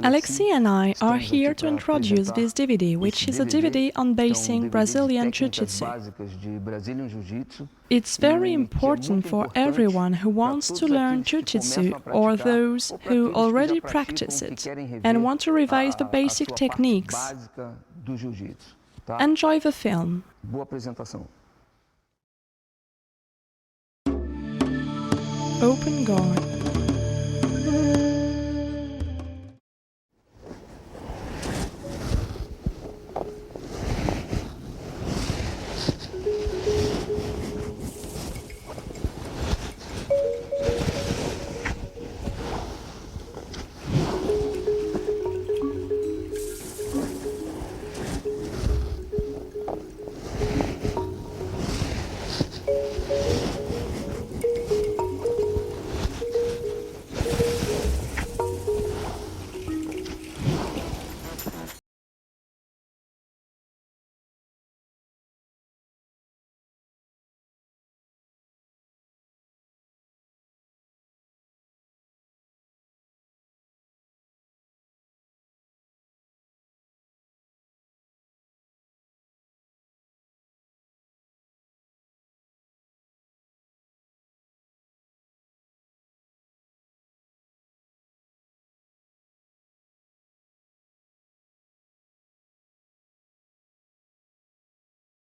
Alexei and I are here to introduce this DVD, which is a DVD on basing Brazilian Jiu-Jitsu. It's very important for everyone who wants to learn Jiu-Jitsu or those who already practice it and want to revise the basic techniques. Enjoy the film. Open guard.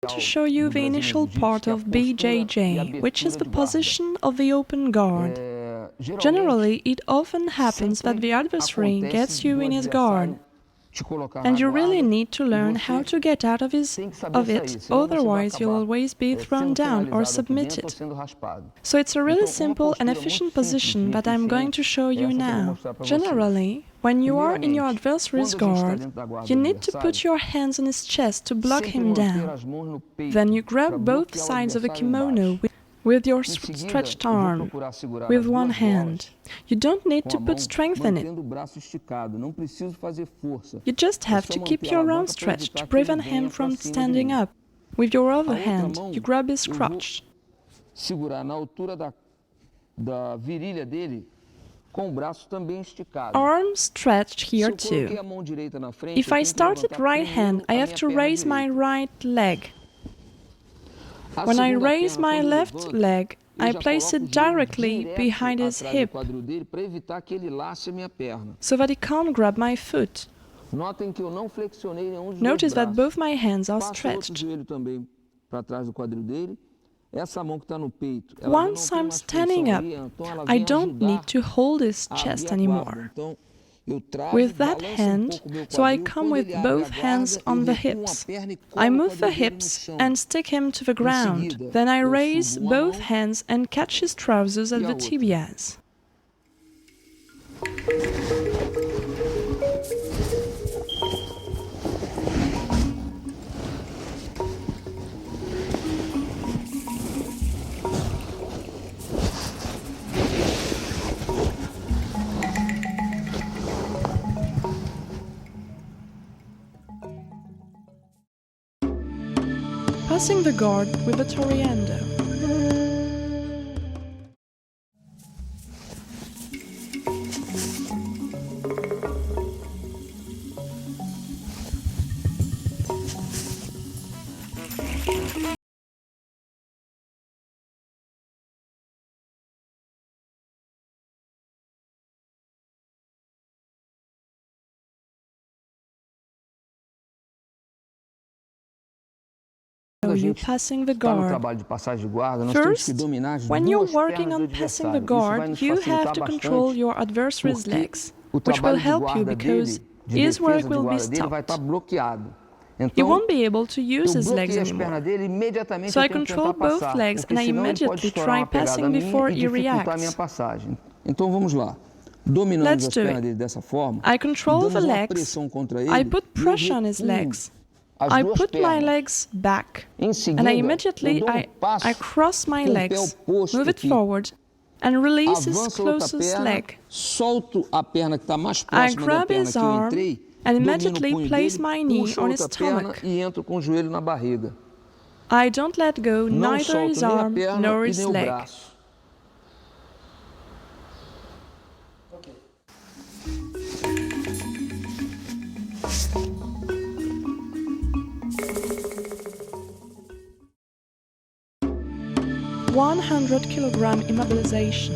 To show you the initial part of BJJ, which is the position of the open guard. Generally, it often happens that the adversary gets you in his guard, and you really need to learn how to get out of it, otherwise you'll always be thrown down or submitted. So it's a really simple and efficient position that I'm going to show you now. Generally, when you are in your adversary's guard, you need to put your hands on his chest to block him down. Then you grab both sides of the kimono with your stretched arm, with one hand. You don't need to put strength in it. You just have to keep your arm stretched to prevent him from standing up. With your other hand, you grab his crotch. Arm stretched here too. If I start at right hand, I have to raise my right leg. When I raise my left leg, I place it directly behind his hip so that he can't grab my foot. Notice that both my hands are stretched. Once I'm standing up, I don't need to hold his chest anymore. With that hand, so I come with both hands on the hips. I move the hips and stick him to the ground. Then I raise both hands and catch his trousers at the tibias. Passing the guard with a Toriando. You passing the guard. First, when you're working on passing the guard, you have to control your adversary's legs, which will help you because his work will be stopped. He won't be able to use his legs anymore. So I control both legs and I immediately try passing before he reacts. Let's do it. I control the legs, I put pressure on his legs. I put my legs back, and I immediately cross my legs, move it forward, and release his closest leg. I grab his arm and immediately place my knee on his stomach. I don't let go neither his arm nor his leg. 100-kilogram immobilization.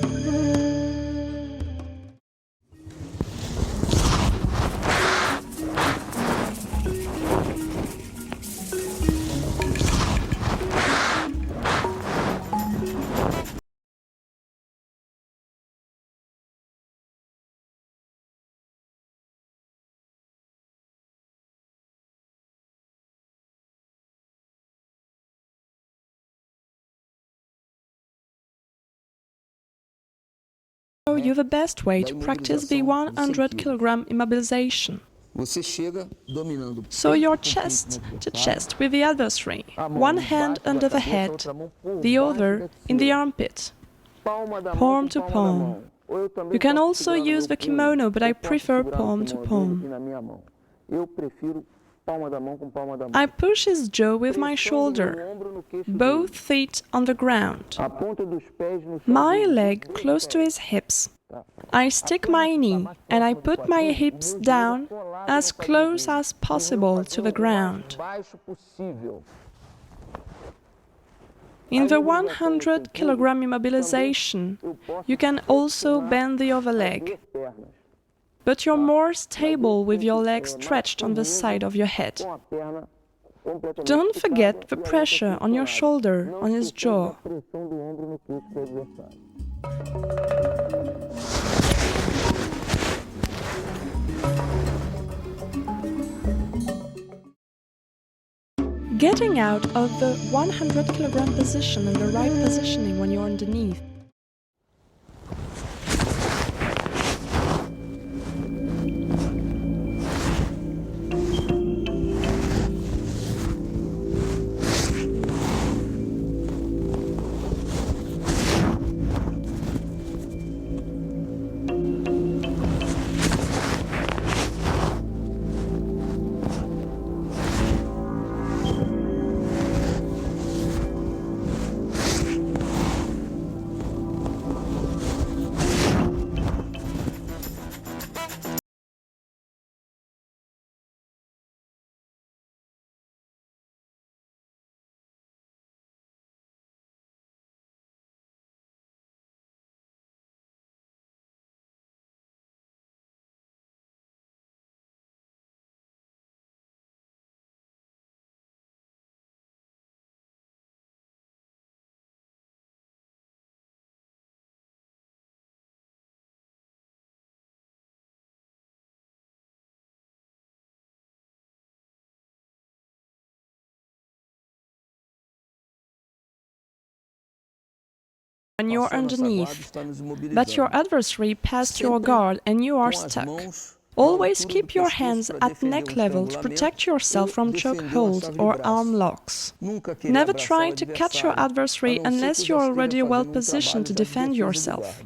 Show you the best way to practice the 100-kilogram immobilization. So you're chest to chest with the adversary, one hand under the head, the other in the armpit, palm to palm. You can also use the kimono, but I prefer palm to palm. I push his jaw with my shoulder, both feet on the ground, my leg close to his hips. I stick my knee and I put my hips down as close as possible to the ground. In the 100-kilogram immobilization, you can also bend the other leg, but you're more stable with your leg stretched on the side of your head. Don't forget the pressure on your shoulder, on his jaw. Getting out of the 100-kilogram position and the right positioning when you're underneath. When you're underneath, but your adversary passed your guard and you are stuck. Always keep your hands at neck level to protect yourself from chokeholds or arm locks. Never try to catch your adversary unless you're already well positioned to defend yourself.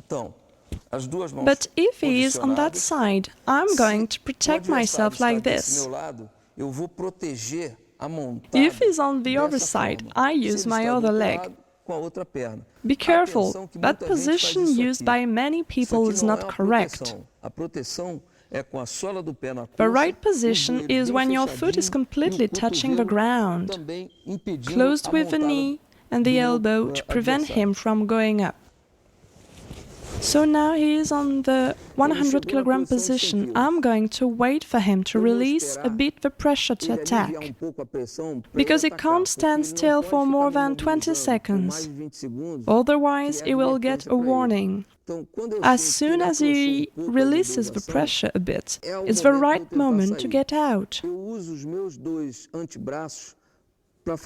But if he is on that side, I'm going to protect myself like this. If he's on the other side, I use my other leg. Be careful, that position used by many people is not correct. The right position is when your foot is completely touching the ground, closed with the knee and the elbow to prevent him from going up. So now he is on the 100-kilogram position. I'm going to wait for him to release a bit the pressure to attack, because he can't stand still for more than 20 seconds. Otherwise, he will get a warning. As soon as he releases the pressure a bit, it's the right moment to get out.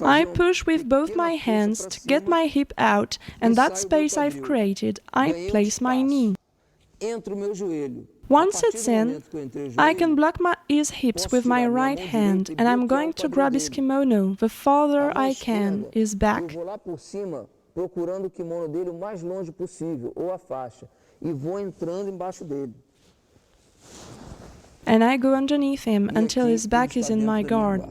I push with both my hands to get my hip out, and that space I've created, I place my knee. Once it's in, I can block his hips with my right hand, and I'm going to grab his kimono the farther I can, his back. And I go underneath him until his back is in my guard.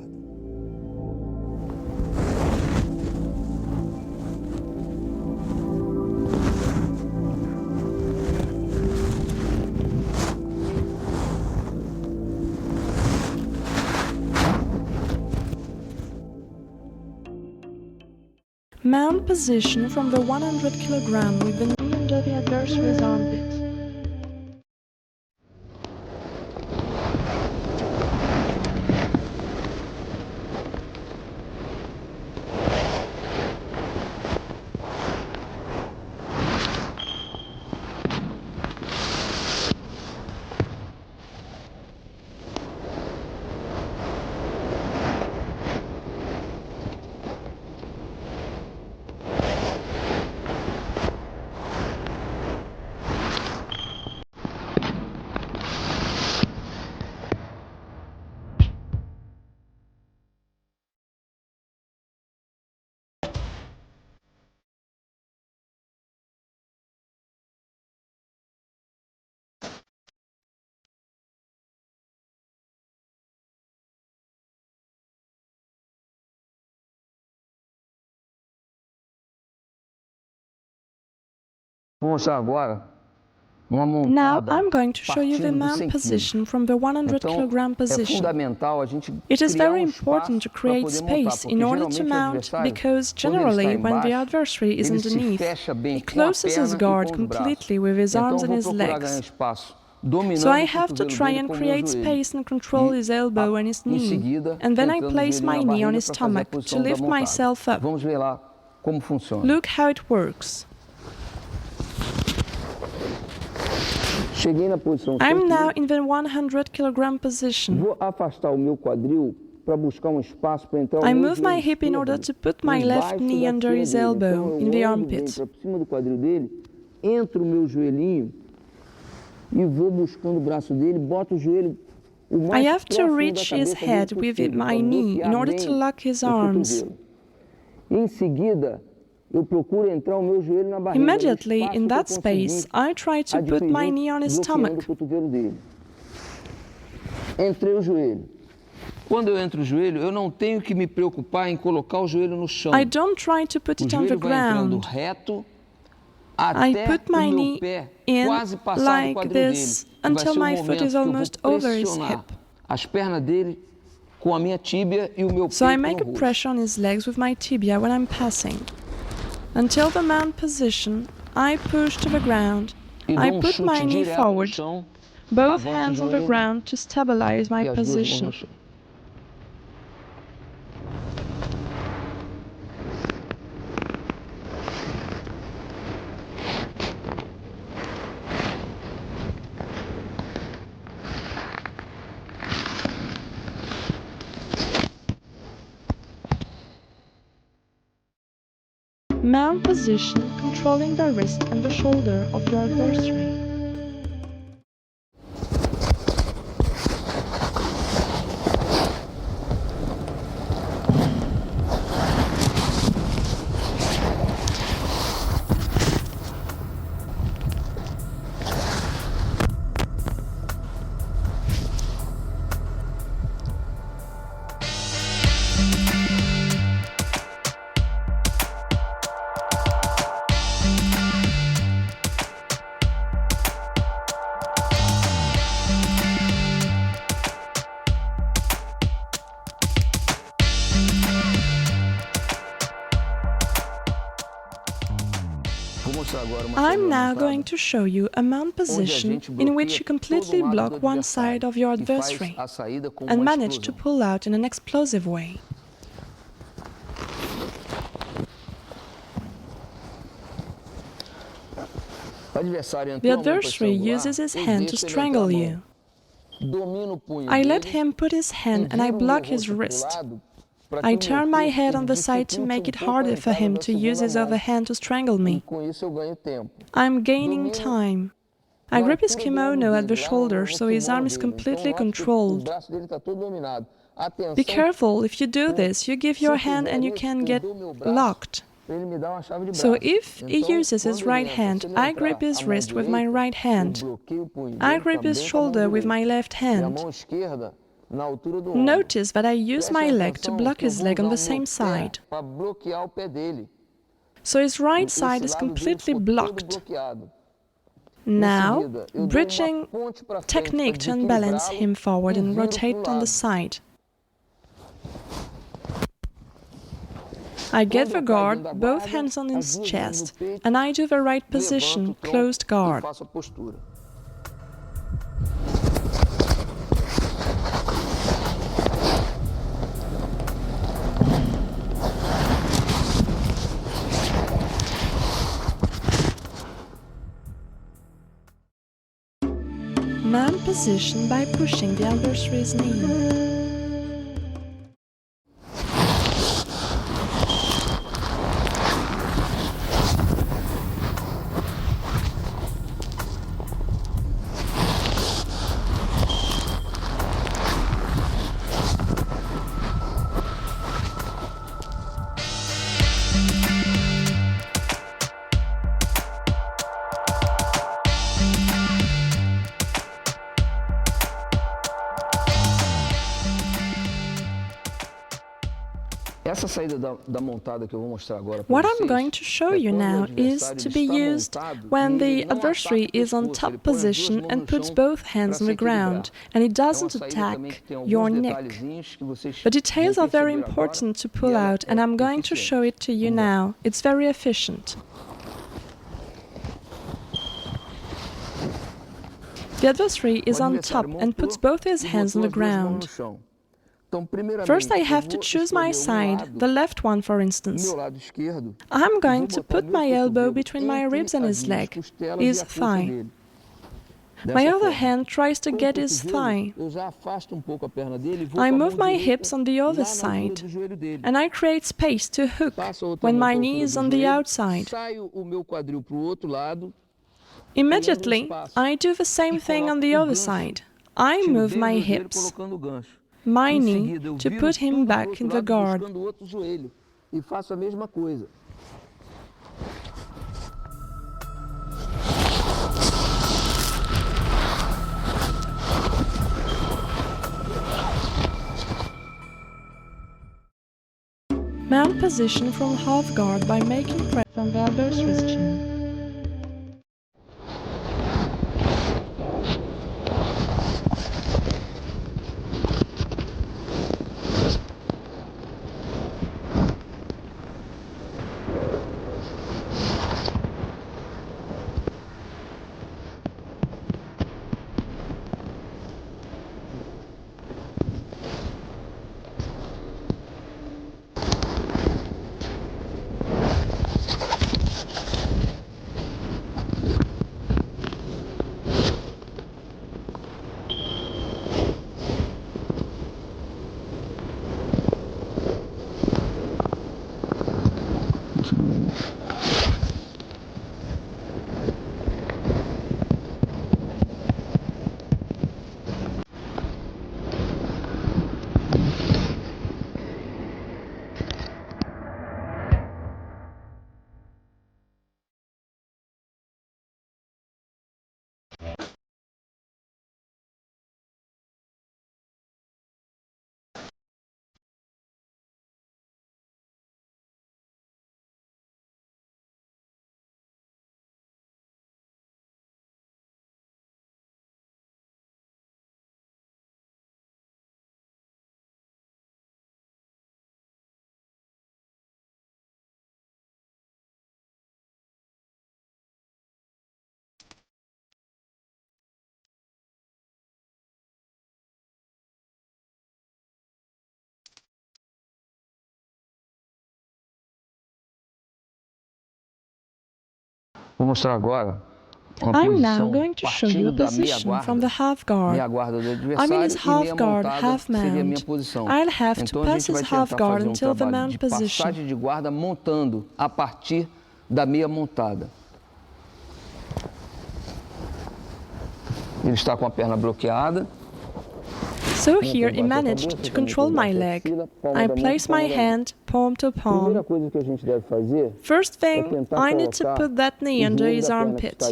Mount position from the 100 kg with the knee under the adversary's armpit. Now I'm going to show you the mount position from the 100 kg position. It is very important to create space in order to mount because generally when the adversary is underneath, he closes his guard completely with his arms and his legs. So I have to try and create space and control his elbow and his knee, and then I place my knee on his stomach to lift myself up. Look how it works. I'm now in the 100 kg position. I move my hip in order to put my left knee under his elbow, in the armpit. I have to reach his head with my knee in order to lock his arms. Immediately, in that space, I try to put my knee on his stomach. I don't try to put it on the ground. I put my knee in like this until my foot is almost over his hip. So I make a pressure on his legs with my tibia when I'm passing. Until the mount position, I push to the ground. I put my knee forward, both hands on the ground to stabilize my position. Mount position, controlling the wrist and the shoulder of your adversary. I'm now going to show you a mount position in which you completely block one side of your adversary and manage to pull out in an explosive way. The adversary uses his hand to strangle you. I let him put his hand and I block his wrist. I turn my head on the side to make it harder for him to use his other hand to strangle me. I'm gaining time. I grip his kimono at the shoulder so his arm is completely controlled. Be careful, if you do this, you give your hand and you can get locked. So if he uses his right hand, I grip his wrist with my right hand. I grip his shoulder with my left hand. Notice that I use my leg to block his leg on the same side. So his right side is completely blocked. Now, bridging technique to unbalance him forward and rotate on the side. I get the guard, both hands on his chest, and I do the right position, closed guard. Mount position by pushing the adversary's knee. What I'm going to show you now is to be used when the adversary is on top position and puts both hands on the ground and he doesn't attack your neck. The details are very important to pull out, and I'm going to show it to you now. It's very efficient. The adversary is on top and puts both his hands on the ground. First, I have to choose my side, the left one, for instance. I'm going to put my elbow between my ribs and his leg, his thigh. My other hand tries to get his thigh. I move my hips on the other side, and I create space to hook when my knee is on the outside. Immediately, I do the same thing on the other side. I move my hips, my knee, to put him back in the guard. Mount position from half guard by making pressure on the adversary's chin. I'm now going to show you a position from the half guard. I'm in his half guard, half mount. I'll have to pass his half guard until the mount position. So here he managed to control my leg. I place my hand palm to palm. First thing, I need to put that knee under his armpit.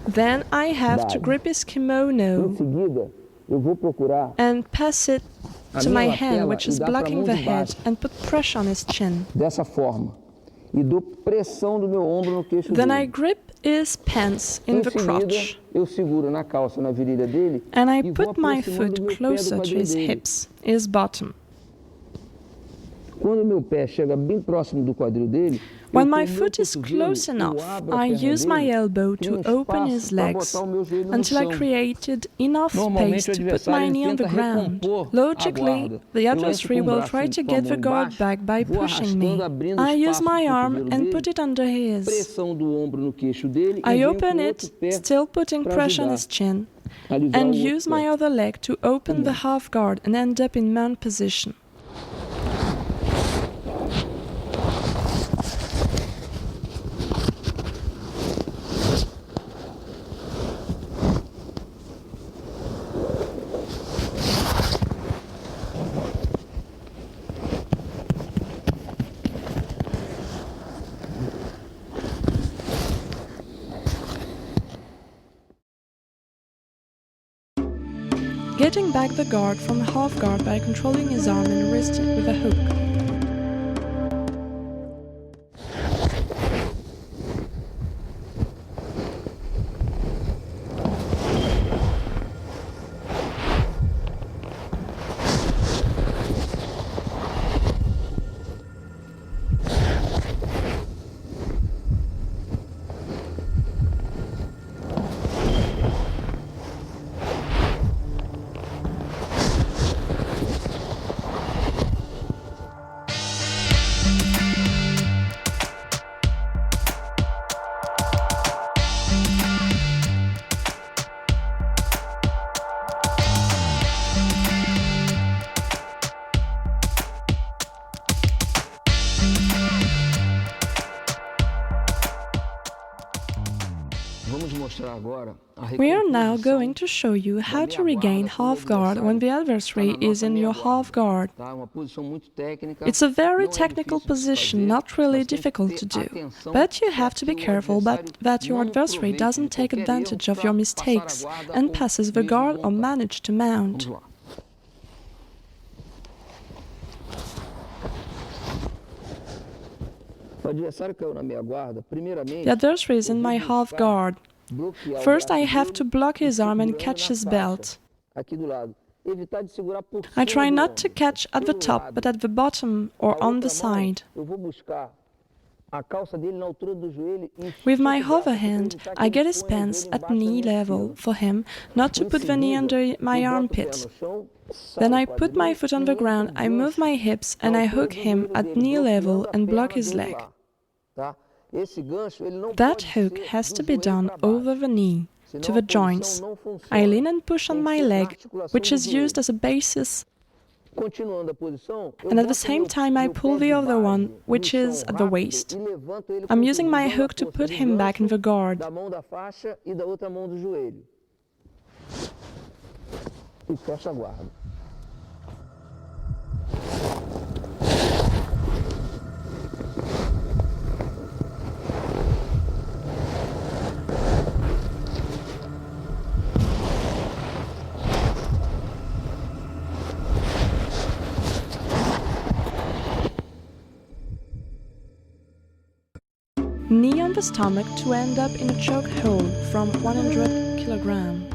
Then I have to grip his kimono and pass it to my hand, which is blocking the head, and put pressure on his chin. Then I grip his pants in the crotch, and I put my foot closer to his hips, his bottom. When my foot is close enough, I use my elbow to open his legs until I created enough space to put my knee on the ground. Logically, the adversary will try to get the guard back by pushing me. I use my arm and put it under his. I open it, still putting pressure on his chin, and use my other leg to open the half guard and end up in mount position. Getting back the guard from the half guard by controlling his arm and wrist with a hook. We are now going to show you how to regain half guard when the adversary is in your half guard. It's a very technical position, not really difficult to do, but you have to be careful that your adversary doesn't take advantage of your mistakes and passes the guard or manage to mount. The adversary is in my half guard. First, I have to block his arm and catch his belt. I try not to catch at the top, but at the bottom or on the side. With my other hand, I get his pants at knee level for him not to put the knee under my armpit. Then I put my foot on the ground, I move my hips and I hook him at knee level and block his leg. That hook has to be done over the knee, to the joints. I lean and push on my leg, which is used as a basis, and at the same time I pull the other one, which is at the waist. I'm using my hook to put him back in the guard. Knee on the stomach to end up in a choke hold from 100 kilograms.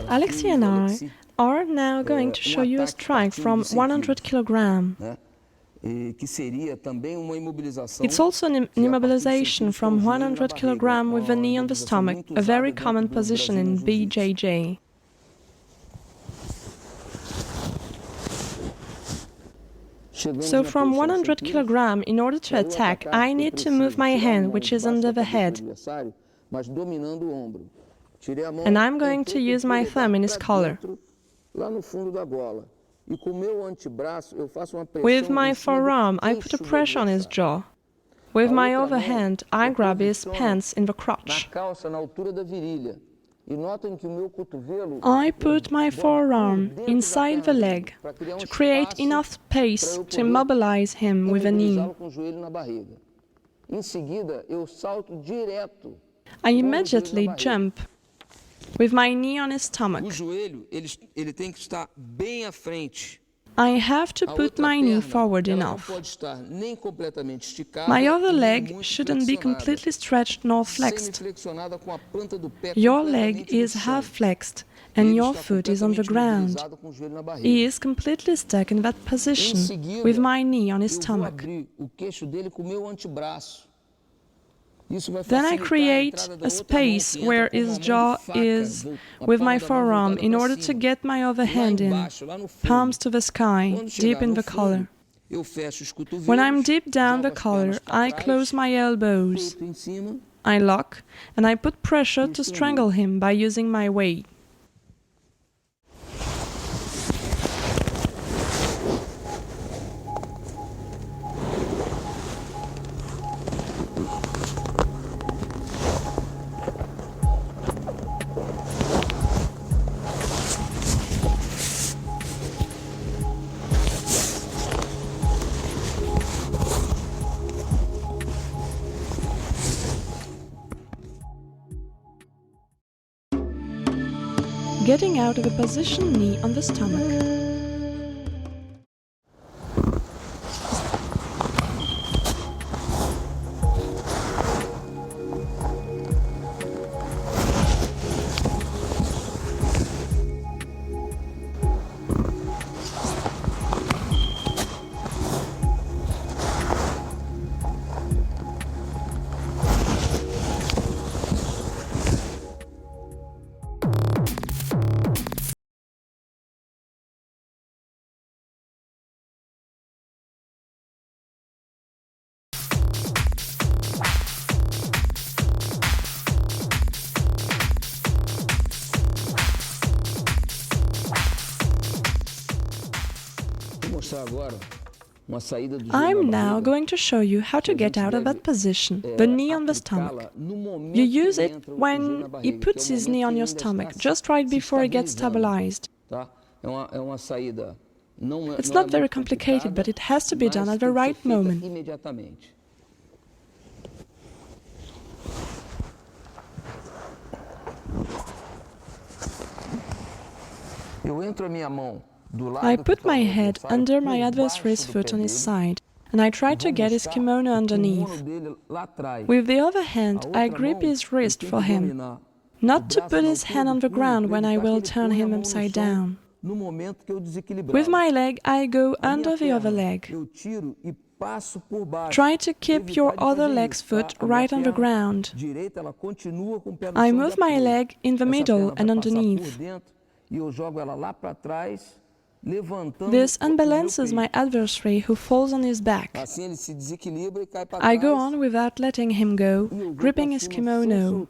Alexei and I are now going to show you a strike from 100 kg. It's also an immobilization from 100 kg with a knee on the stomach, a very common position in BJJ. So from 100 kg, in order to attack, I need to move my hand, which is under the head. And I'm going to use my thumb in his collar. With my forearm, I put a pressure on his jaw. With my other hand, I grab his pants in the crotch. I put my forearm inside the leg to create enough space to immobilize him with a knee. I immediately jump with my knee on his stomach. I have to put my knee forward enough. My other leg shouldn't be completely stretched nor flexed. Your leg is half flexed and your foot is on the ground. He is completely stuck in that position with my knee on his stomach. Then I create a space where his jaw is with my forearm in order to get my other hand in, palms to the sky, deep in the collar. When I'm deep down the collar, I close my elbows. I lock and I put pressure to strangle him by using my weight. Getting out of a position knee on the stomach. I'm now going to show you how to get out of that position, the knee on the stomach. You use it when he puts his knee on your stomach, just right before he gets stabilized. It's not very complicated, but it has to be done at the right moment. I put my head under my adversary's foot on his side, and I try to get his kimono underneath. With the other hand, I grip his wrist for him, not to put his hand on the ground when I will turn him upside down. With my leg, I go under the other leg. Try to keep your other leg's foot right on the ground. I move my leg in the middle and underneath. This unbalances my adversary, who falls on his back. I go on without letting him go, gripping his kimono.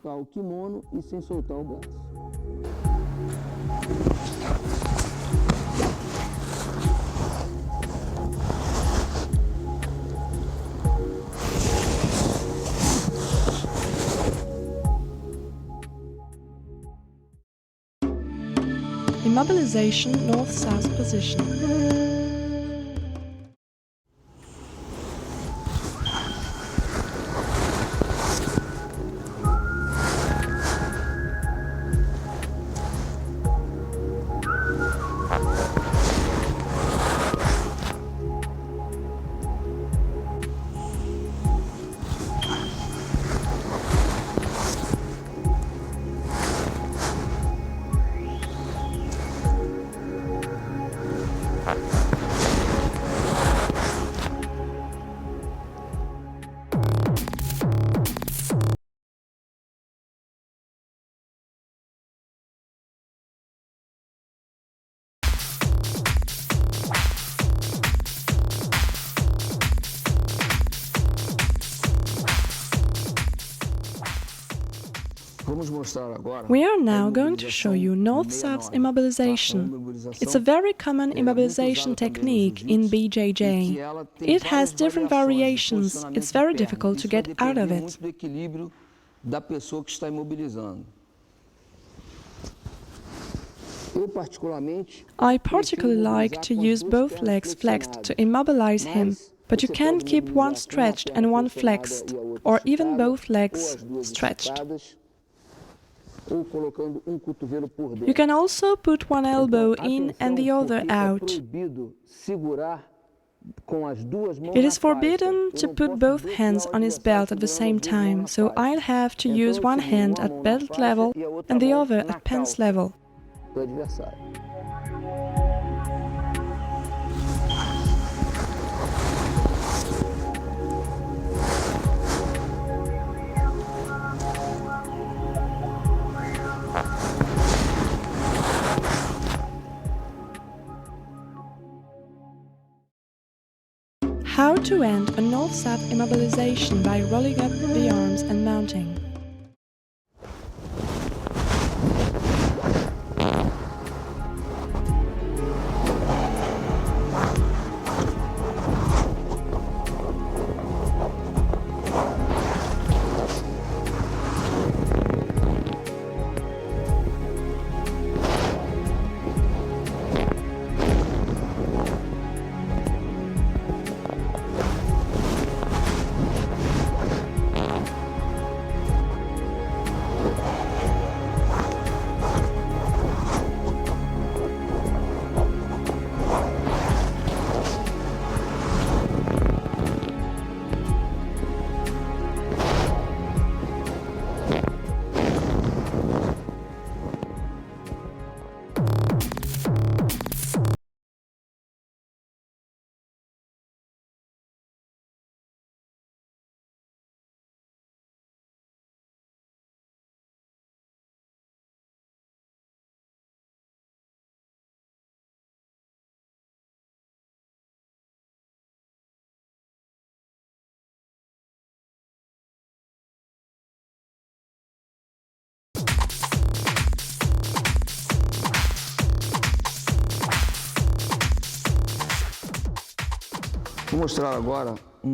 Immobilization north-south position. We are now going to show you North-South immobilization. It's a very common immobilization technique in BJJ. It has different variations. It's very difficult to get out of it. I particularly like to use both legs flexed to immobilize him, but you can keep one stretched and one flexed, or even both legs stretched. You can also put one elbow in and the other out. It is forbidden to put both hands on his belt at the same time, so I'll have to use one hand at belt level and the other at pants level. How to end a north-south immobilization by rolling up the arms and mounting.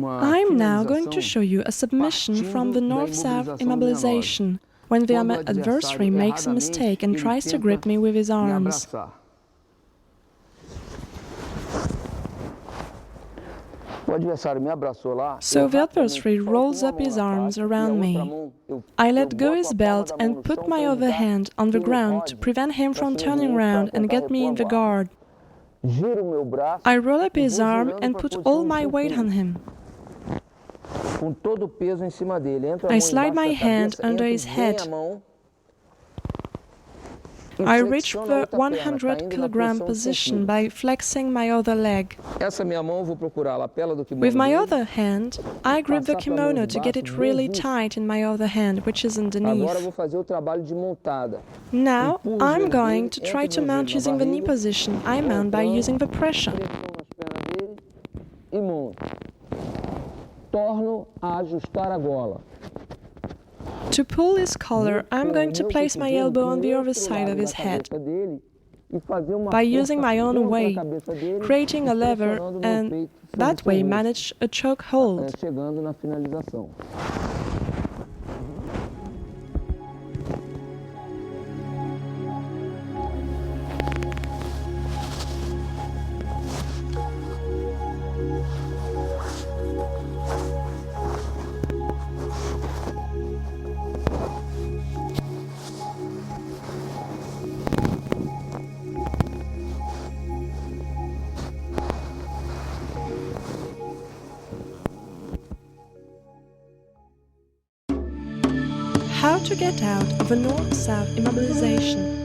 I'm now going to show you a submission from the north-south immobilization, when the adversary makes a mistake and tries to grip me with his arms. So the adversary rolls up his arms around me. I let go his belt and put my other hand on the ground to prevent him from turning around and get me in the guard. I roll up his arm and put all my weight on him. I slide my hand under his head. I reach the 100-kilogram position by flexing my other leg. With my other hand, I grip the kimono to get it really tight in my other hand, which is underneath. Now, I'm going to try to mount using the knee position. I mount by using the pressure. To pull his collar, I'm going to place my elbow on the other side of his head by using my own weight, creating a lever, and that way manage a choke hold. How to get out of a north-south immobilization.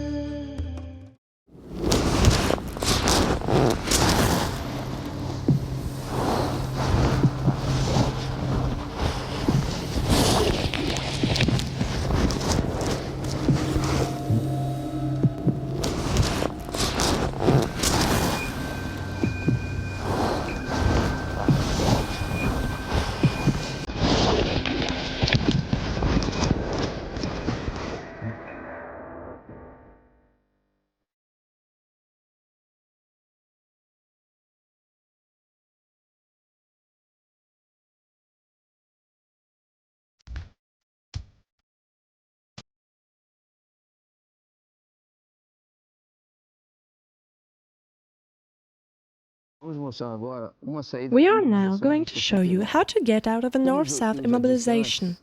We are now going to show you how to get out of a north-south immobilization.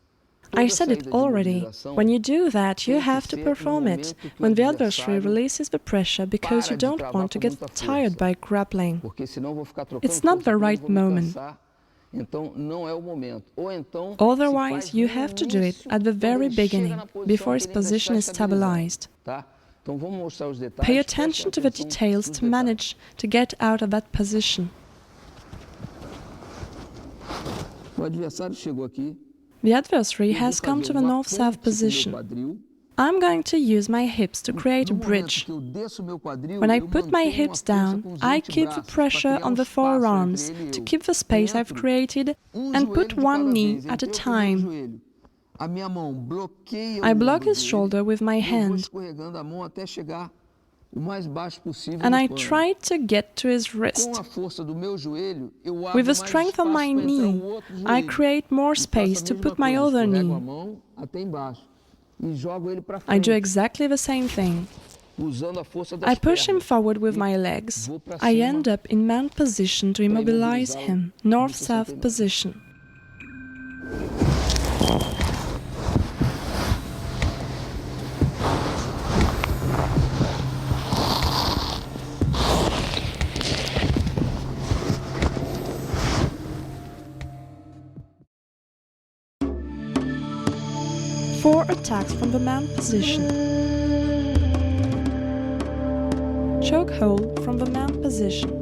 I said it already. When you do that, you have to perform it when the adversary releases the pressure because you don't want to get tired by grappling. It's not the right moment. Otherwise, you have to do it at the very beginning, before his position is stabilized. Pay attention to the details to manage to get out of that position. The adversary has come to the north-south position. I'm going to use my hips to create a bridge. When I put my hips down, I keep the pressure on the forearms to keep the space I've created and put one knee at a time. I block his shoulder with my hand, and I try to get to his wrist. With the strength of my knee, I create more space to put my other knee. I do exactly the same thing. I push him forward with my legs. I end up in mount position to immobilize him, north-south position. Four attacks from the mount position. Chokehold from the mount position.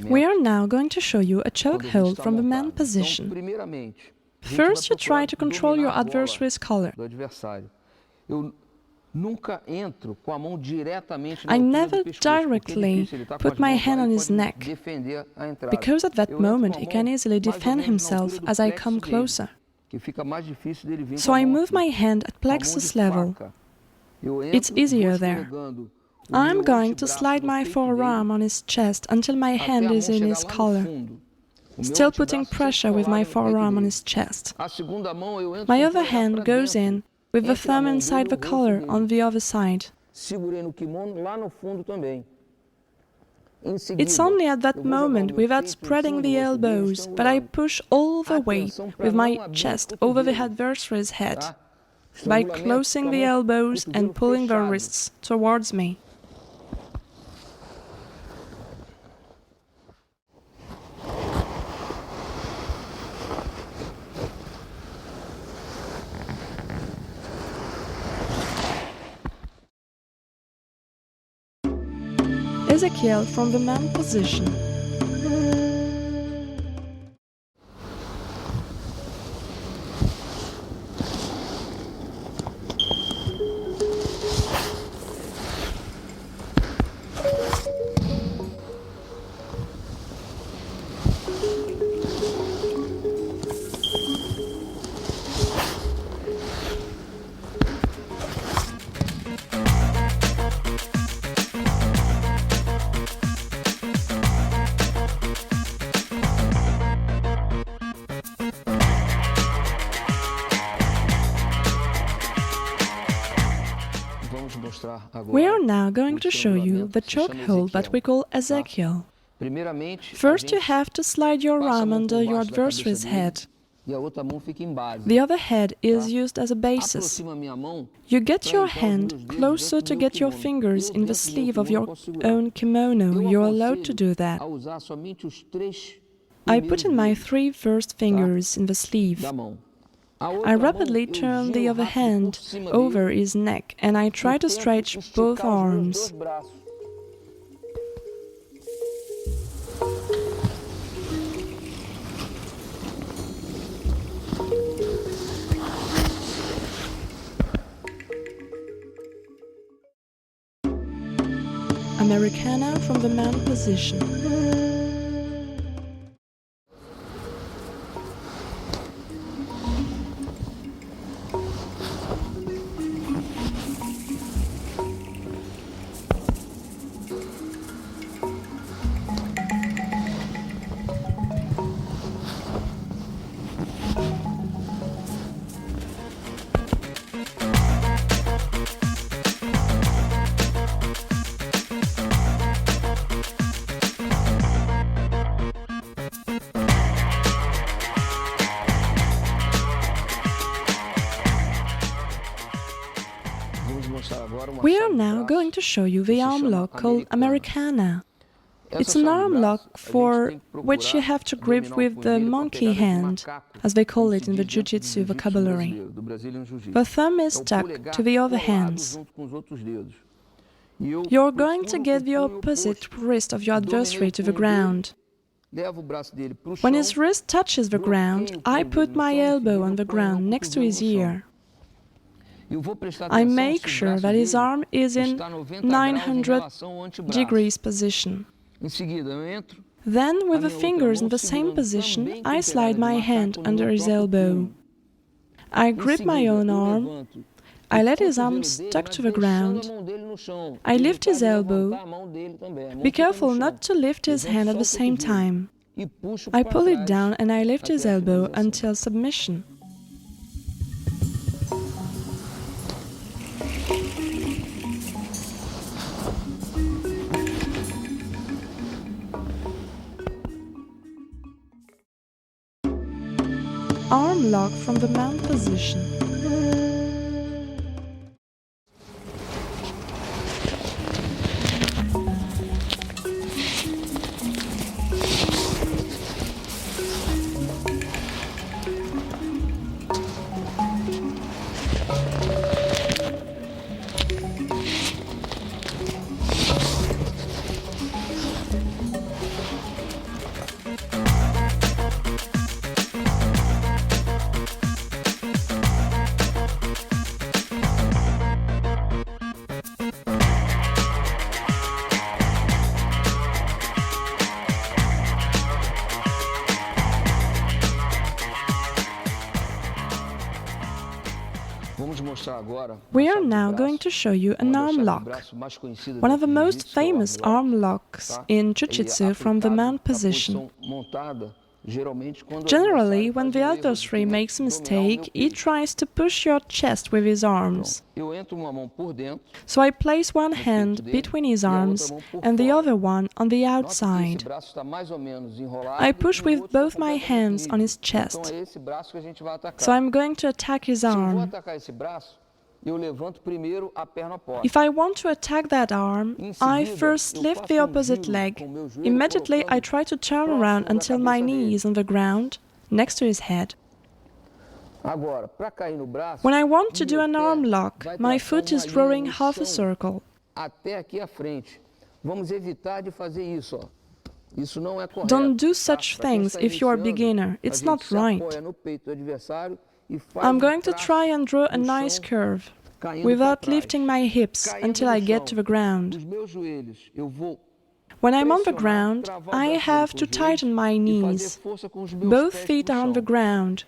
We are now going to show you a chokehold from the mount position. First, you try to control your adversary's collar. I never directly put my hand on his neck, because at that moment he can easily defend himself as I come closer. So I move my hand at plexus level. It's easier there. I'm going to slide my forearm on his chest until my hand is in his collar, still putting pressure with my forearm on his chest. My other hand goes in, with the thumb inside the collar on the other side. It's only at that moment, without spreading the elbows, that I push all the way with my chest over the adversary's head, by closing the elbows and pulling the wrists towards me. Ezekiel from the mount position. We are now going to show you the chokehold that we call Ezekiel. First, you have to slide your arm under your adversary's head. The other head is used as a basis. You get your hand closer to get your fingers in the sleeve of your own kimono. You're allowed to do that. I put in my three first fingers in the sleeve. I rapidly turn the other hand over his neck and I try to stretch both arms. Americana from the man position. We are now going to show you the arm lock called Americana. It's an arm lock for which you have to grip with the monkey hand, as they call it in the Jiu-Jitsu vocabulary. The thumb is stuck to the other hands. You're going to get the opposite wrist of your adversary to the ground. When his wrist touches the ground, I put my elbow on the ground next to his ear. I make sure that his arm is in 900 degrees position. Then, with the fingers in the same position, I slide my hand under his elbow. I grip my own arm. I let his arm stuck to the ground. I lift his elbow. Be careful not to lift his hand at the same time. I pull it down and I lift his elbow until submission. Arm lock from the mount position. We are now going to show you an arm lock, one of the most famous arm locks in Jiu-Jitsu from the mount position. Generally, when the adversary makes a mistake, he tries to push your chest with his arms. So I place one hand between his arms and the other one on the outside. I push with both my hands on his chest. So I'm going to attack his arm. If I want to attack that arm, I first lift the opposite leg. Immediately, I try to turn around until my knee is on the ground, next to his head. When I want to do an arm lock, my foot is drawing half a circle. Don't do such things if you are a beginner. It's not right. I'm going to try and draw a nice curve, without lifting my hips until I get to the ground. When I'm on the ground, I have to tighten my knees. Both feet are on the ground.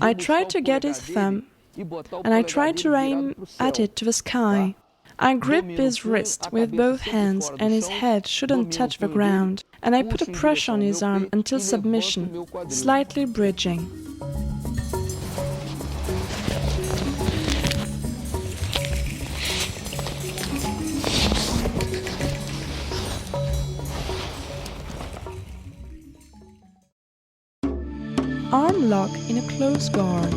I try to get his thumb, and I try to aim at it to the sky. I grip his wrist with both hands, and his head shouldn't touch the ground. And I put a pressure on his arm until submission, slightly bridging. Arm lock in a close guard.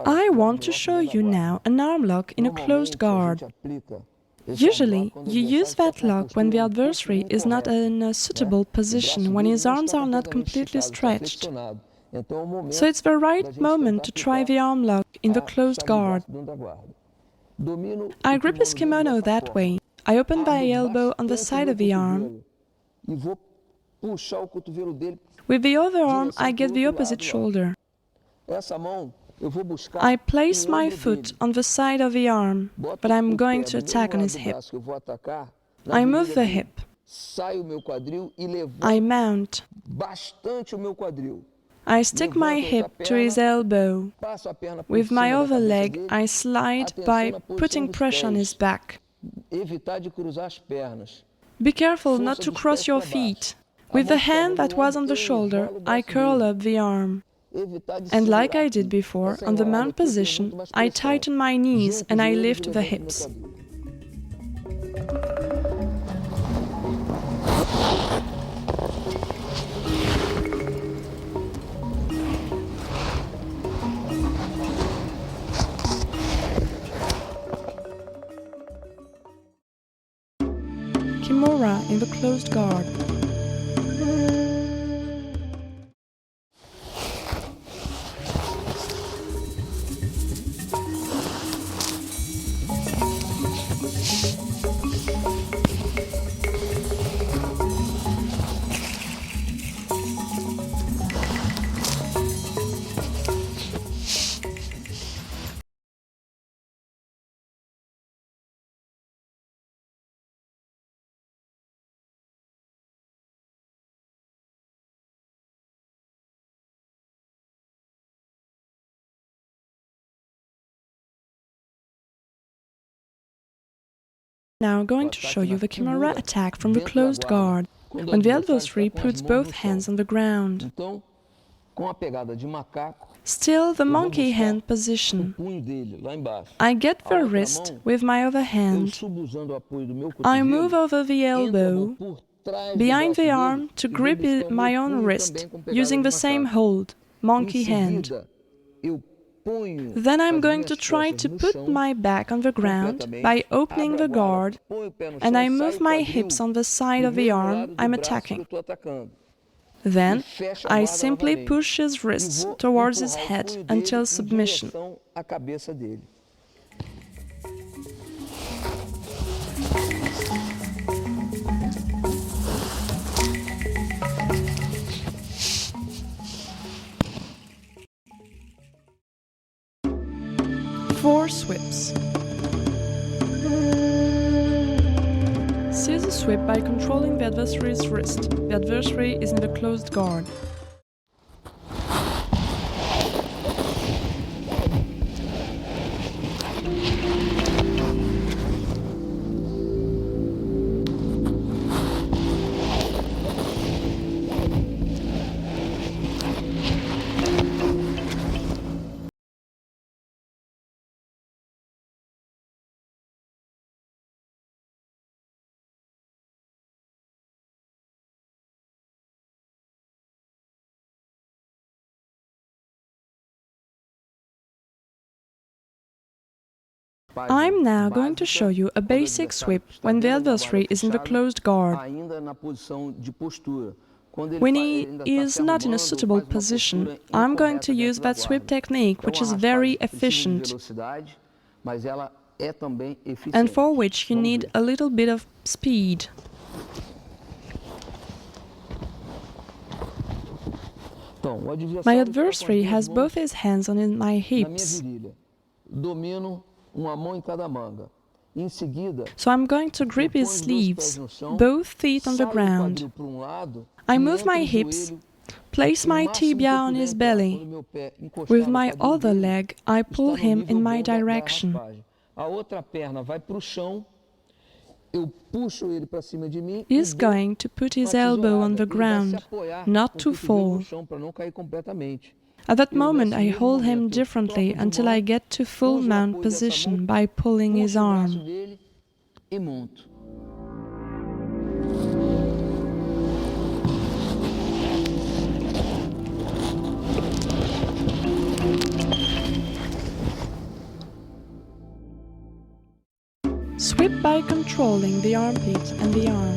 I want to show you now an arm lock in a closed guard. Usually, you use that lock when the adversary is not in a suitable position, when his arms are not completely stretched. So it's the right moment to try the arm lock in the closed guard. I grip his kimono that way. I open my elbow on the side of the arm. With the other arm, I get the opposite shoulder. I place my foot on the side of the arm, but I'm going to attack on his hip. I move the hip. I mount. I stick my hip to his elbow. With my other leg, I slide by putting pressure on his back. Be careful not to cross your feet. With the hand that was on the shoulder, I curl up the arm. And like I did before, on the mount position, I tighten my knees and I lift the hips. Kimura in the closed guard. Now going to show you the Kimura attack from the closed guard, when the adversary puts both hands on the ground. Still the monkey hand position. I get the wrist with my other hand. I move over the elbow, behind the arm to grip my own wrist, using the same hold, monkey hand. Then I'm going to try to put my back on the ground by opening the guard, and I move my hips on the side of the arm I'm attacking. Then I simply push his wrists towards his head until submission. Four sweeps. Seize a sweep by controlling the adversary's wrist. The adversary is in the closed guard. I'm now going to show you a basic sweep when the adversary is in the closed guard. When he is not in a suitable position, I'm going to use that sweep technique, which is very efficient, and for which you need a little bit of speed. My adversary has both his hands on my hips. So I'm going to grip his sleeves, both feet on the ground. I move my hips, place my tibia on his belly. With my other leg, I pull him in my direction. He's going to put his elbow on the ground, not to fall. At that moment, I hold him differently until I get to full mount position by pulling his arm. Sweep by controlling the armpit and the arm.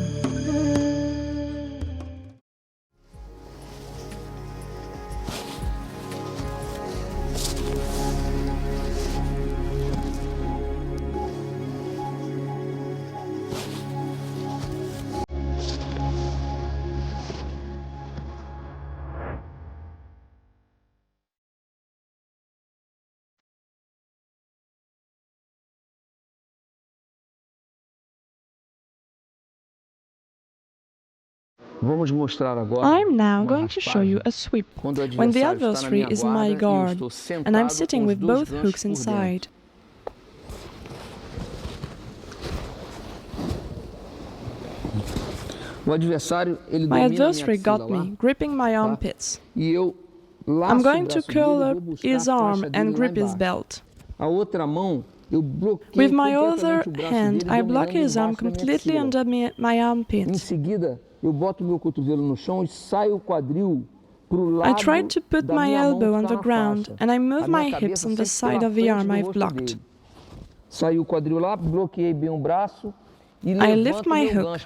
I'm now going to show you a sweep when the adversary is in my guard and I'm sitting with both hooks inside. My adversary got me, gripping my armpits. I'm going to curl up his arm and grip his belt. With my other hand, I block his arm completely under my armpit. I tried to put my elbow on the ground and I move my hips on the side of the arm I've blocked. I lift my hook.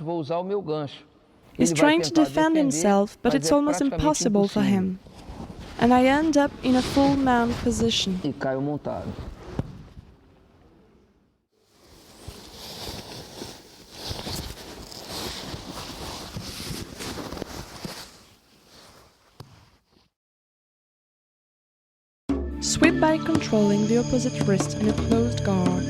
He's trying to defend himself, but it's almost impossible for him. And I end up in a full mount position. Sweep by controlling the opposite wrist in a closed guard.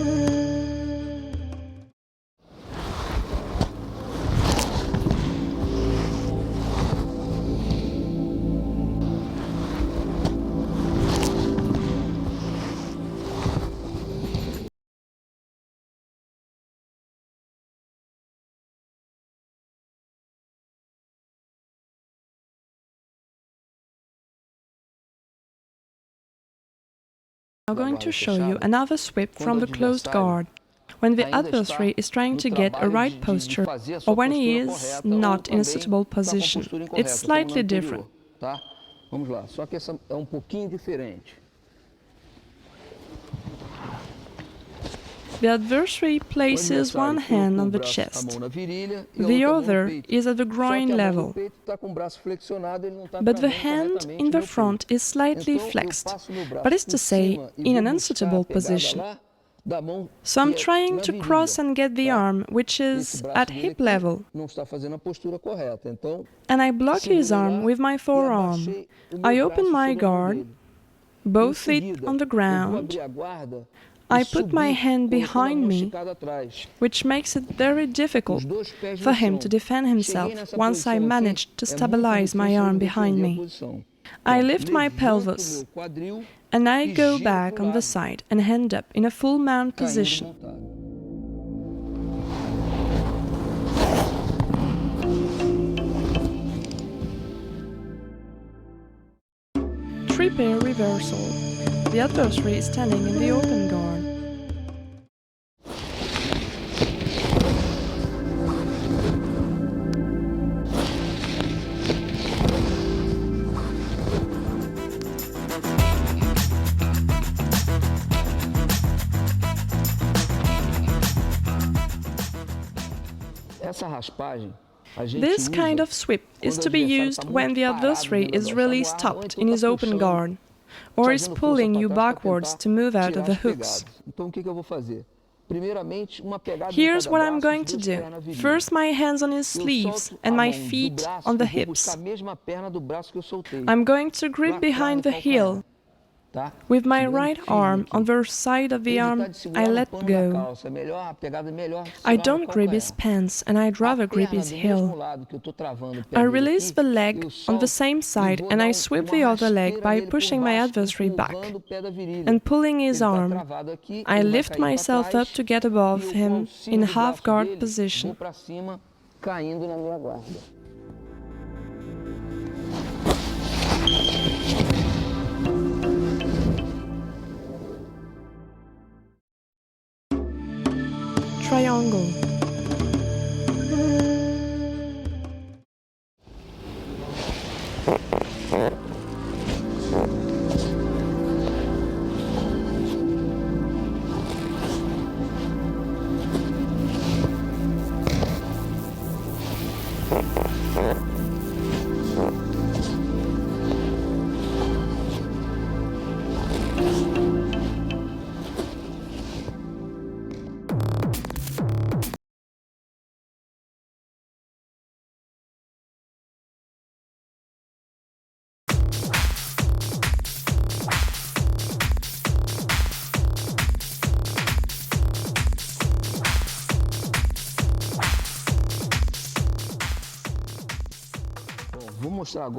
I'm going to show you another sweep from the closed guard, when the adversary is trying to get a right posture or when he is not in a suitable position. It's slightly different. The adversary places one hand on the chest, the other is at the groin level, but the hand in the front is slightly flexed, that is to say, in an unsuitable position. So I'm trying to cross and get the arm, which is at hip level, and I block his arm with my forearm. I open my guard, both feet on the ground. I put my hand behind me, which makes it very difficult for him to defend himself once I manage to stabilize my arm behind me. I lift my pelvis, and I go back on the side and end up in a full mount position. Three-pair reversal. The adversary is standing in the open guard. This kind of sweep is to be used when the adversary is really stopped in his open guard, or is pulling you backwards to move out of the hooks. Here's what I'm going to do. First, my hands on his sleeves and my feet on the hips. I'm going to grip behind the heel. With my right arm on the side of the arm, I let go. I don't grip his pants, and I'd rather grip his heel. I release the leg on the same side, and I sweep the other leg by pushing my adversary back and pulling his arm. I lift myself up to get above him in half-guard position. Triangle.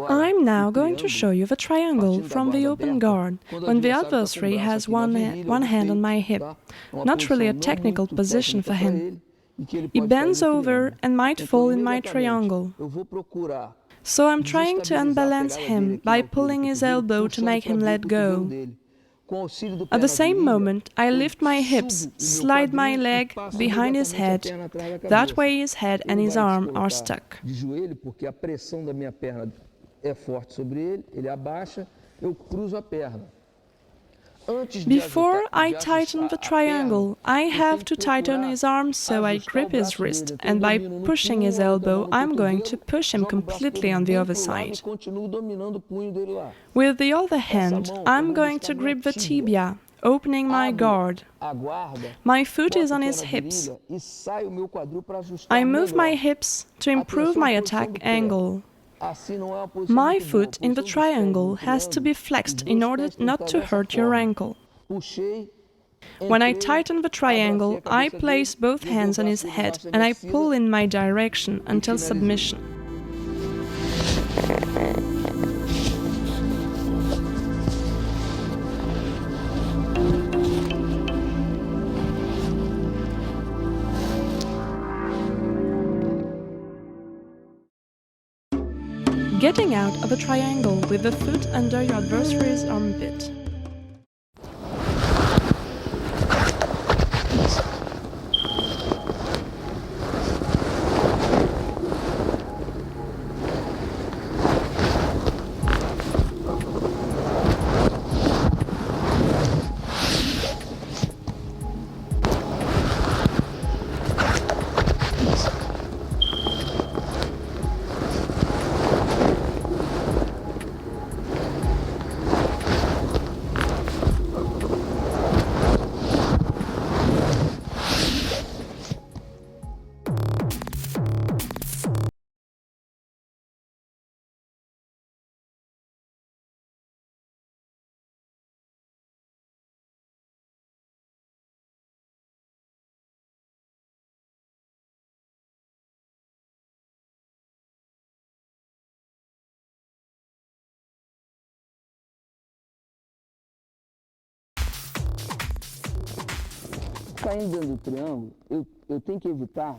I'm now going to show you the triangle from the open guard, when the adversary has one hand on my hip. Not really a technical position for him. He bends over and might fall in my triangle. So I'm trying to unbalance him by pulling his elbow to make him let go. At the same moment, I lift my hips, slide my leg behind his head. That way his head and his arm are stuck. Before I tighten the triangle, I have to tighten his arm, so I grip his wrist, and by pushing his elbow, I'm going to push him completely on the other side. With the other hand, I'm going to grip the tibia, opening my guard. My foot is on his hips. I move my hips to improve my attack angle. My foot in the triangle has to be flexed in order not to hurt your ankle. When I tighten the triangle, I place both hands on his head and I pull in my direction until submission. Getting out of a triangle with the foot under your adversary's armpit.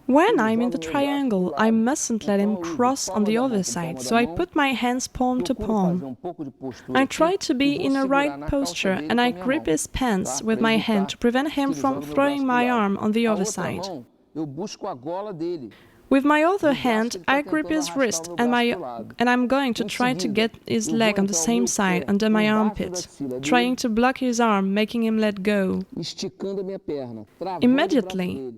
When I'm in the triangle, I mustn't let him cross on the other side, so I put my hands palm to palm. I try to be in a right posture and I grip his pants with my hand to prevent him from throwing my arm on the other side. With my other hand, I grip his wrist and I'm going to try to get his leg on the same side under my armpit, trying to block his arm, making him let go. Immediately,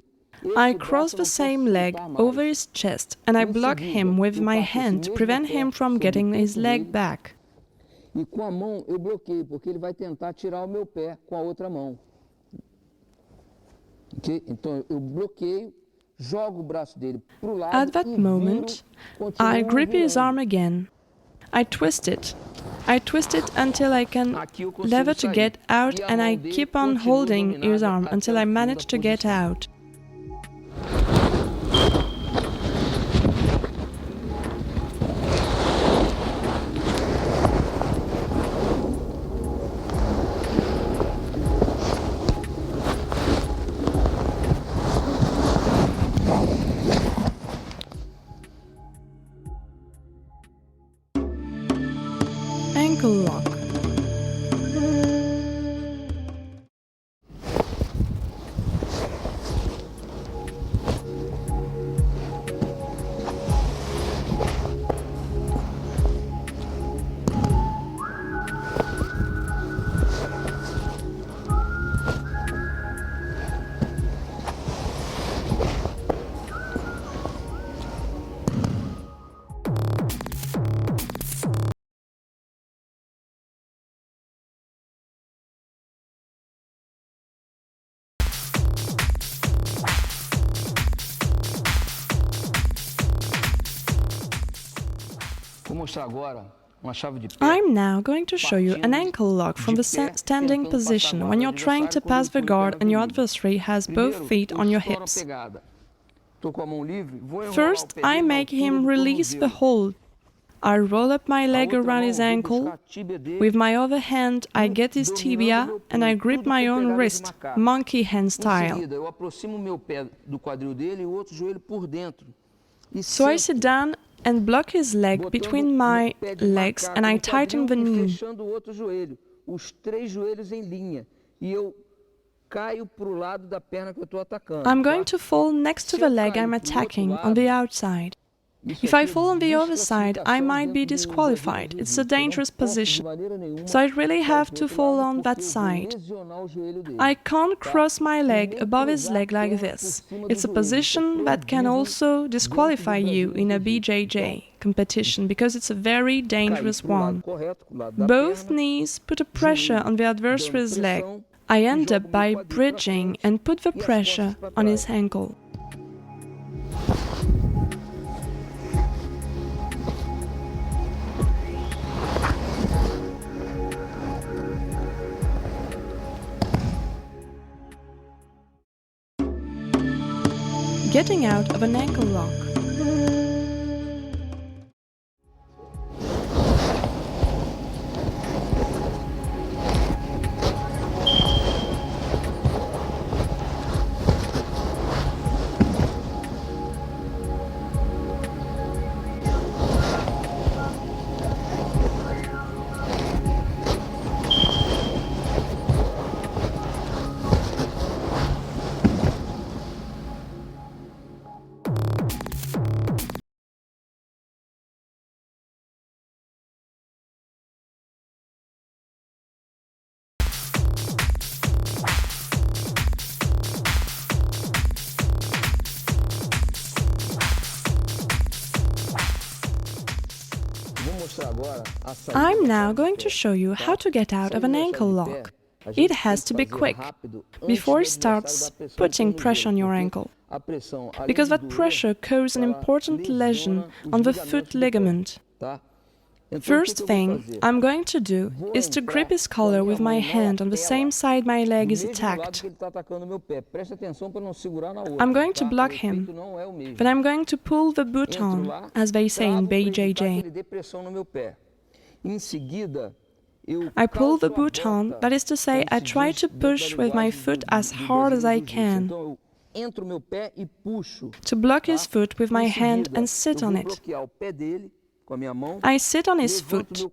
I cross the same leg over his chest and I block him with my hand to prevent him from getting his leg back. At that moment, I grip his arm again. I twist it. I twist it until I can lever to get out, and I keep on holding his arm until I manage to get out. Ankle lock. I'm now going to show you an ankle lock from the standing position when you're trying to pass the guard and your adversary has both feet on your hips. First, I make him release the hold. I roll up my leg around his ankle. With my other hand, I get his tibia and I grip my own wrist, monkey hand style. So I sit down and block his leg between my legs and I tighten the knee. I'm going to fall next to the leg I'm attacking on the outside. If I fall on the other side, I might be disqualified. It's a dangerous position. So I really have to fall on that side. I can't cross my leg above his leg like this. It's a position that can also disqualify you in a BJJ competition because it's a very dangerous one. Both knees put a pressure on the adversary's leg. I end up by bridging and put the pressure on his ankle. Getting out of an ankle lock. I'm now going to show you how to get out of an ankle lock. It has to be quick, before it starts putting pressure on your ankle, because that pressure causes an important lesion on the foot ligament. First thing I'm going to do is to grip his collar with my hand on the same side my leg is attacked. I'm going to block him, then I'm going to pull the boot on, as they say in BJJ. I pull the boot on, that is to say, I try to push with my foot as hard as I can, to block his foot with my hand and sit on it. I sit on his foot,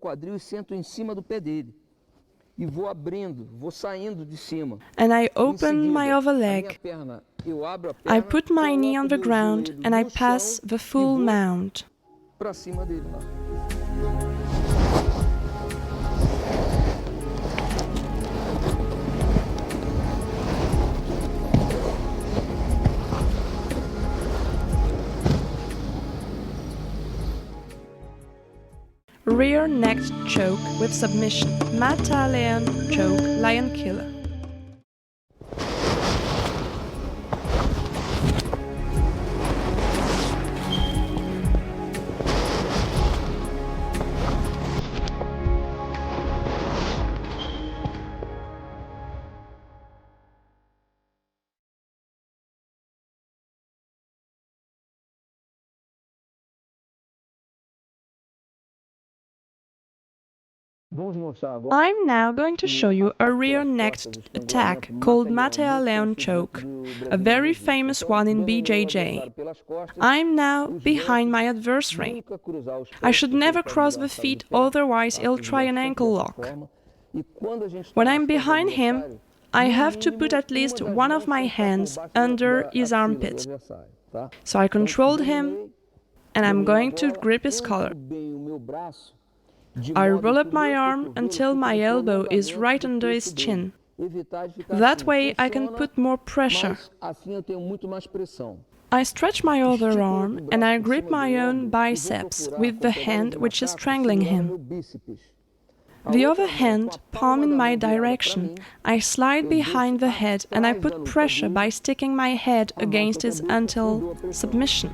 and I open my other leg. I put my knee on the ground and I pass the full mount. Rear neck choke with submission. Mata Leon choke, lion killer. I'm now going to show you a rear neck attack called Mata Leon choke, a very famous one in BJJ. I'm now behind my adversary. I should never cross the feet, otherwise he'll try an ankle lock. When I'm behind him, I have to put at least one of my hands under his armpit. So I controlled him, and I'm going to grip his collar. I roll up my arm until my elbow is right under his chin. That way I can put more pressure. I stretch my other arm and I grip my own biceps with the hand which is strangling him. The other hand, palm in my direction, I slide behind the head and I put pressure by sticking my head against his until submission.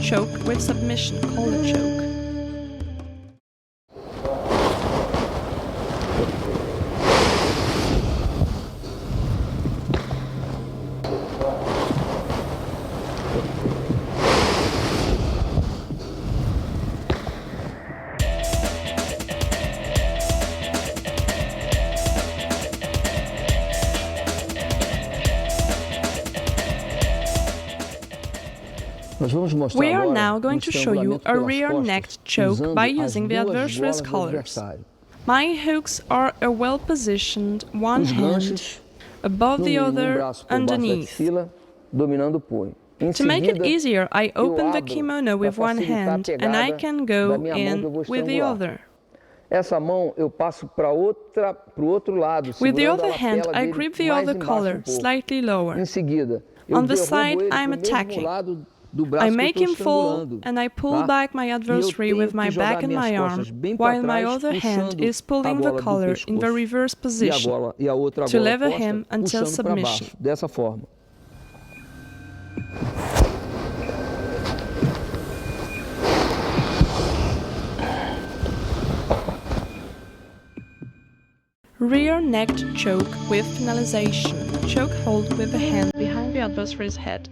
choke with submission, collar choke. We are now going to show you a rear neck choke by using the adversary's collars. My hooks are a well-positioned one hand above the other underneath. To make it easier, I open the kimono with one hand and I can go in with the other. With the other hand, I grip the other collar slightly lower. On the side, I'm attacking. I make him fall and I pull back my adversary with my back and my arm, while my other hand is pulling the collar in the reverse position to lever him until submission. Rear neck choke with finalization. Choke hold with the hand behind the adversary's head.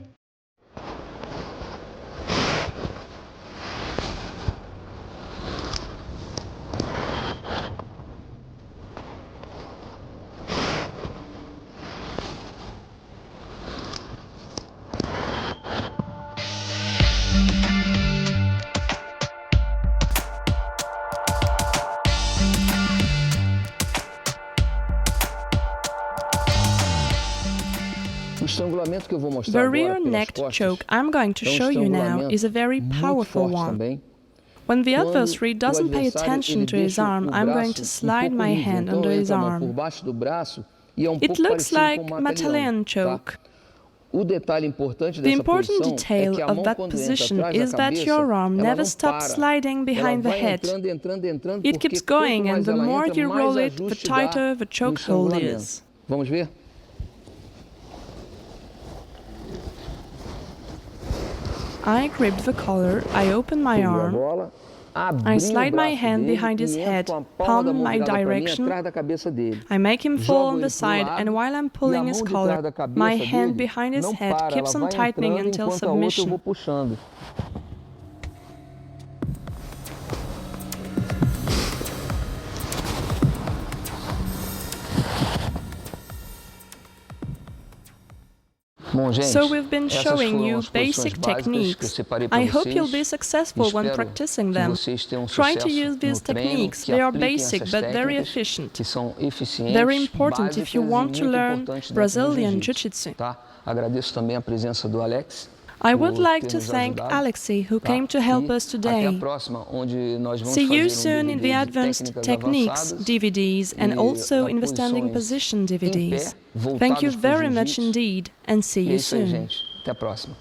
The rear neck choke I'm going to show you now is a very powerful one. When the adversary doesn't pay attention to his arm, I'm going to slide my hand under his arm. It looks like Matalian choke. The important detail of that position is that your arm never stops sliding behind the head. It keeps going, and the more you roll it, the tighter the choke hold is. I grip the collar, I open my arm, I slide my hand behind his head, palm in my direction, I make him fall on the side, and while I'm pulling his collar, my hand behind his head keeps on tightening until submission. So we've been showing you basic techniques. I hope you'll be successful when practicing them. Try to use these techniques. They are basic but very efficient. Very important if you want to learn Brazilian Jiu-Jitsu. I would like to thank Alexei, who came to help us today. See you soon in the Advanced Techniques DVDs and also in the Standing Position DVDs. Thank you very much indeed, and see you soon. Até a próxima.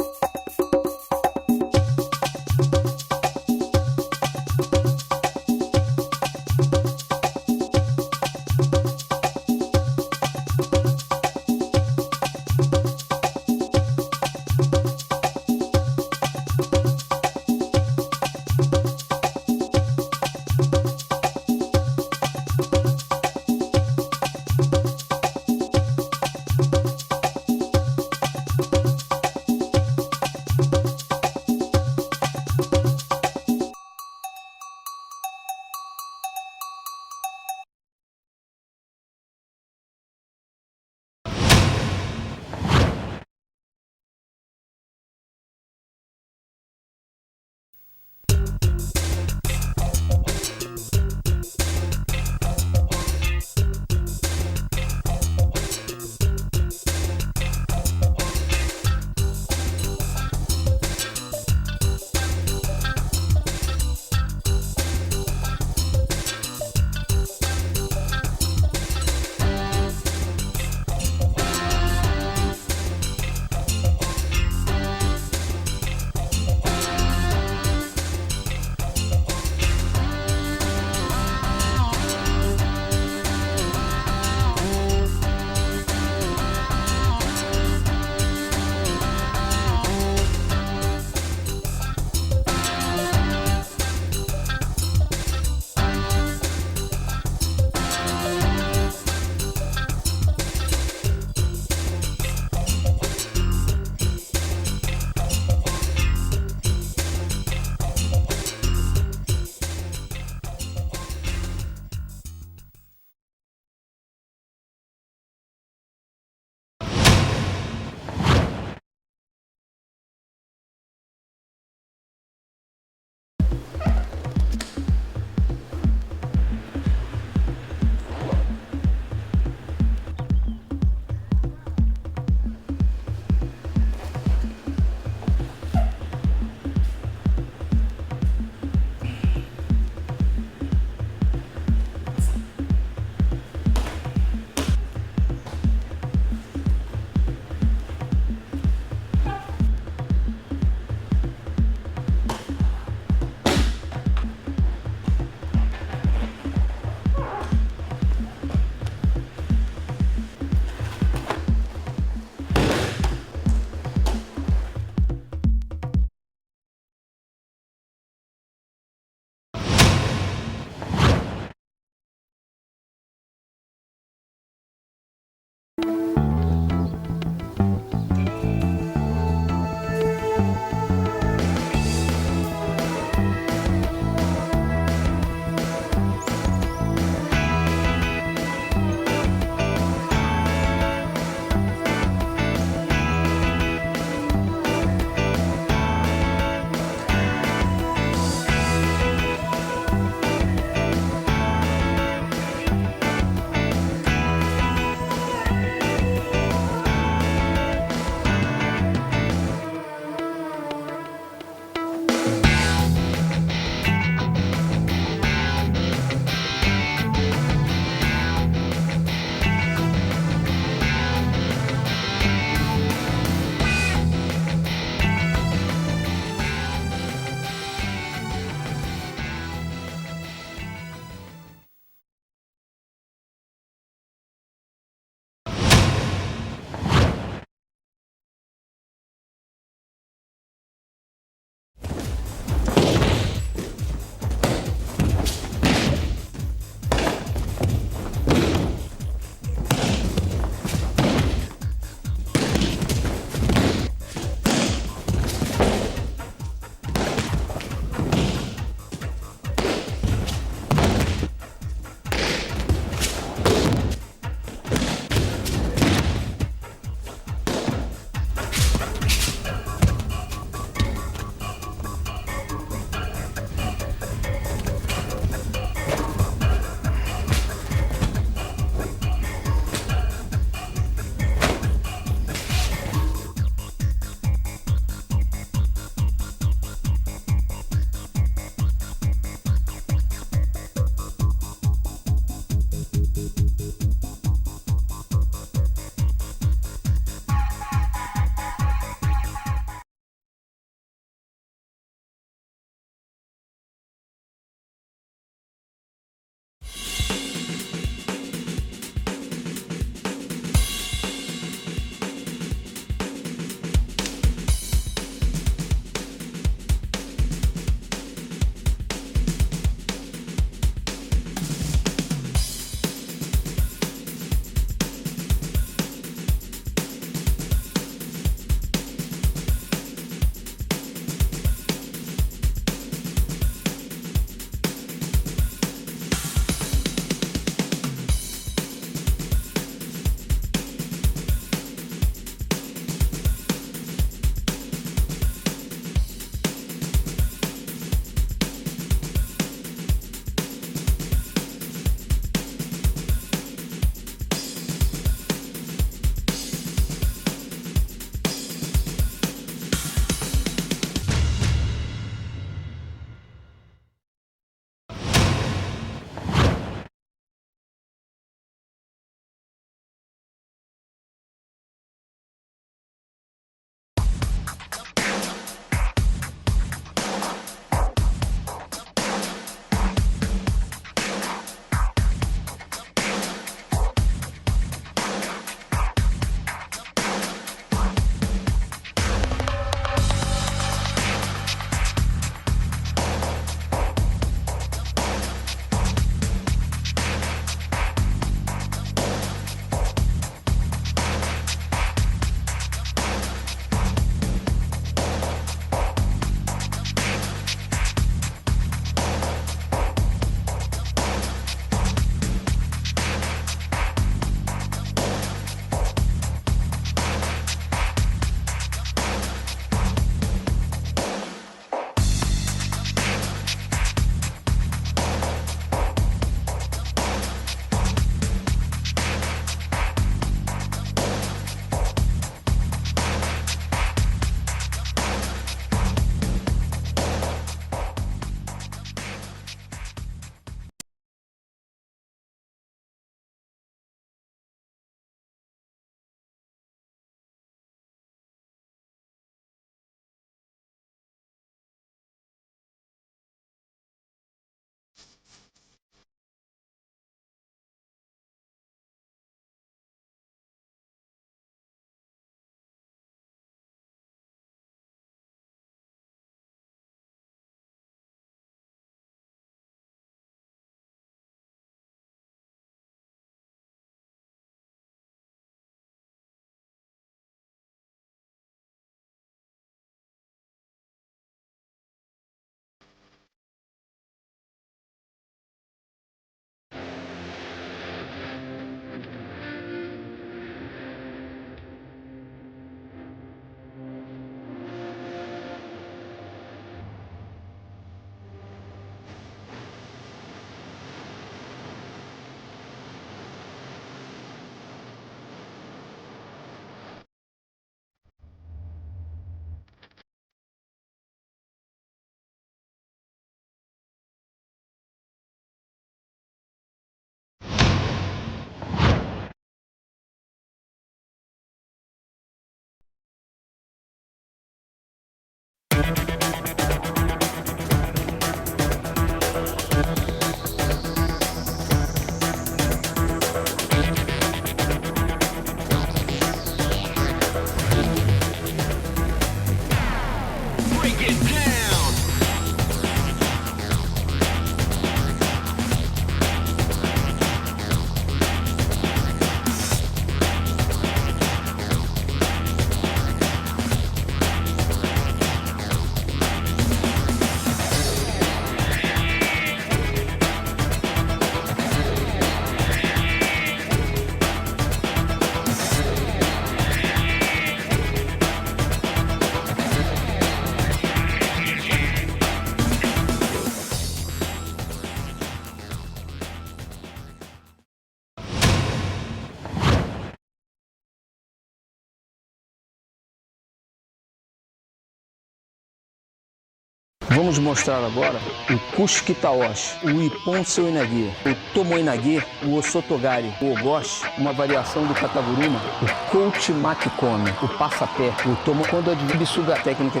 Vamos mostrar agora o Kushikitaoshi, o Ippon Seo-inage, o Tomo-inage, o Osotogari, o Ogoshi, uma variação do Kataguruma, o Kouchi Makikomi, o Passapé, o Tomo, quando a técnica